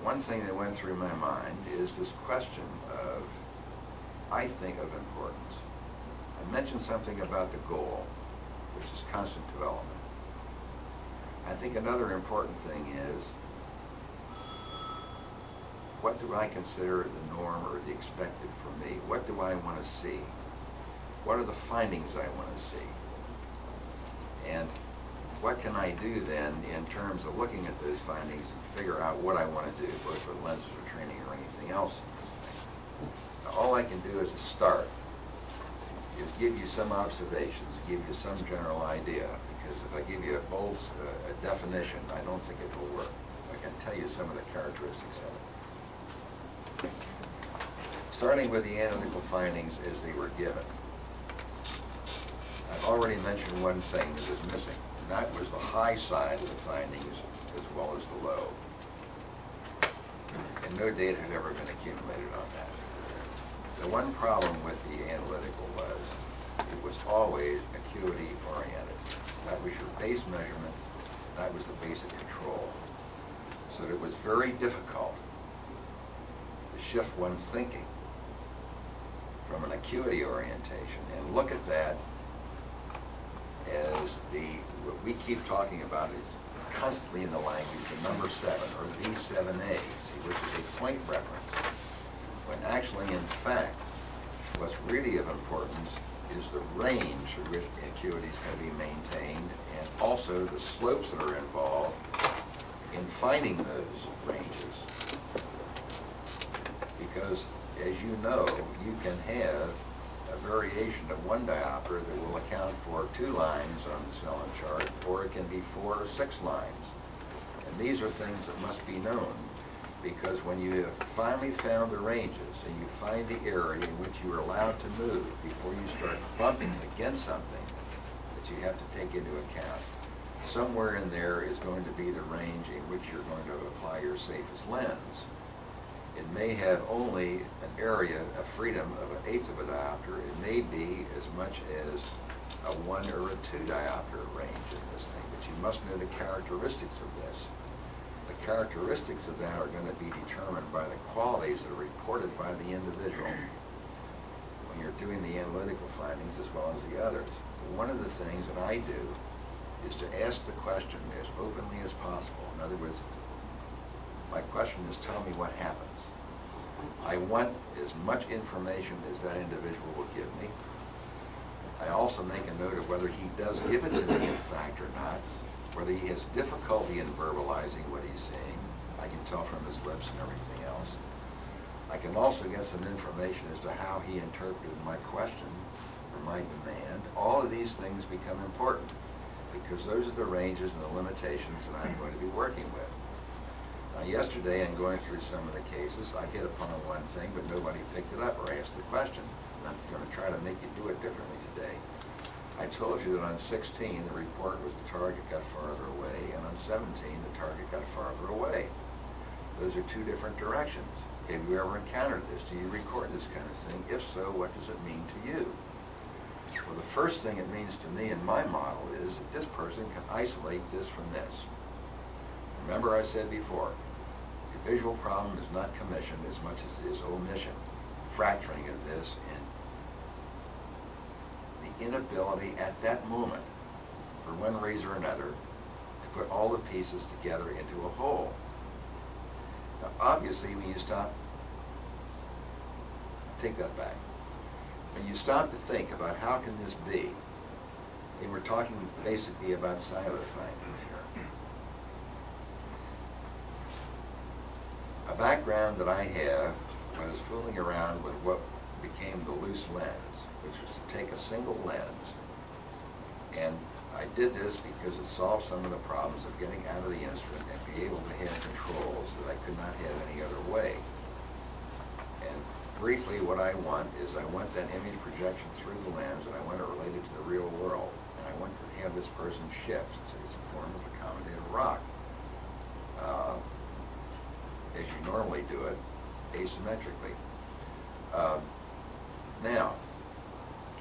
one thing that went through my mind is this question of, I think, of importance. I mentioned something about the goal, which is constant development. I think another important thing is, what do I consider the norm or the expected for me? What do I want to see? What are the findings I want to see? And what can I do then in terms of looking at those findings and figure out what I want to do, both for lenses or training or anything else? Now, all I can do as a start is give you some observations, give you some general idea, because if I give you a bold definition, I don't think it will work. I can tell you some of the characteristics of it. Starting with the analytical findings as they were given. I've already mentioned one thing that was missing, and that was the high side of the findings as well as the low. And no data had ever been accumulated on that. The one problem with the analytical was it was always acuity oriented. That was your base measurement. That was the basic control. So it was very difficult to shift one's thinking from an acuity orientation and look at that as what we keep talking about is constantly in the language, the number 7 or V7A, which is a point reference. When actually, in fact, what's really of importance is the range through which acuity is going to be maintained, and also the slopes that are involved in finding those ranges. Because, as you know, you can have a variation of one diopter that will account for 2 lines on the Snellen chart, or it can be 4 or 6 lines. And these are things that must be known, because when you have finally found the ranges and you find the area in which you are allowed to move before you start bumping against something that you have to take into account, somewhere in there is going to be the range in which you're going to apply your safest lens. It may have only an area of freedom of 1/8 of a diopter. It may be as much as a 1 or a 2 diopter range in this thing, but you must know the characteristics of this. The characteristics of that are going to be determined by the qualities that are reported by the individual when you're doing the analytical findings as well as the others. One of the things that I do is to ask the question as openly as possible. In other words, my question is, tell me what happens. I want as much information as that individual will give me. I also make a note of whether he does give it to me in fact or not, whether he has difficulty in verbalizing what he's saying. I can tell from his lips and everything else. I can also get some information as to how he interpreted my question or my demand. All of these things become important because those are the ranges and the limitations that I'm going to be working with. Now, yesterday, in going through some of the cases, I hit upon one thing, but nobody picked it up or asked the question. And I'm going to try to make you do it differently today. I told you that on 16, the report was the target got farther away, and on 17, the target got farther away. Those are 2 different directions. Have you ever encountered this? Do you record this kind of thing? If so, what does it mean to you? Well, the first thing it means to me in my model is that this person can isolate this from this. Remember I said before, the visual problem is not commission as much as it is omission, fracturing of this, and the inability at that moment, for one reason or another, to put all the pieces together into a whole. Now, obviously, when you stop, take that back. When you stop to think about how can this be, and we're talking basically about cellular findings here. A background that I have was fooling around with what became the loose lens, which was to take a single lens, and I did this because it solved some of the problems of getting out of the instrument and be able to have controls that I could not have any other way. And briefly, what I want is I want that image projection through the lens, and I want it related to the real world, and I want to have this person shift. It's a form of accommodative rock. As you normally do it, asymmetrically. Now,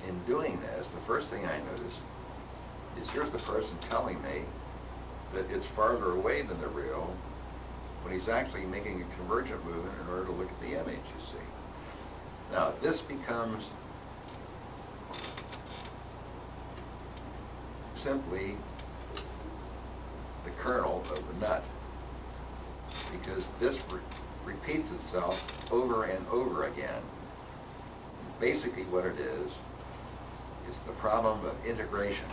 in doing this, the first thing I noticed is here's the person telling me that it's farther away than the real, when he's actually making a convergent movement in order to look at the image, you see. Now, this becomes simply the kernel of the nut, because this repeats itself over and over again. Basically what it is the problem of integration.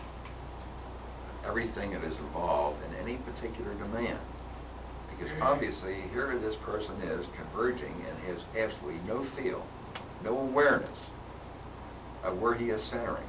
Everything that is involved in any particular domain. Because obviously here this person is converging and has absolutely no feel, no awareness of where he is centering.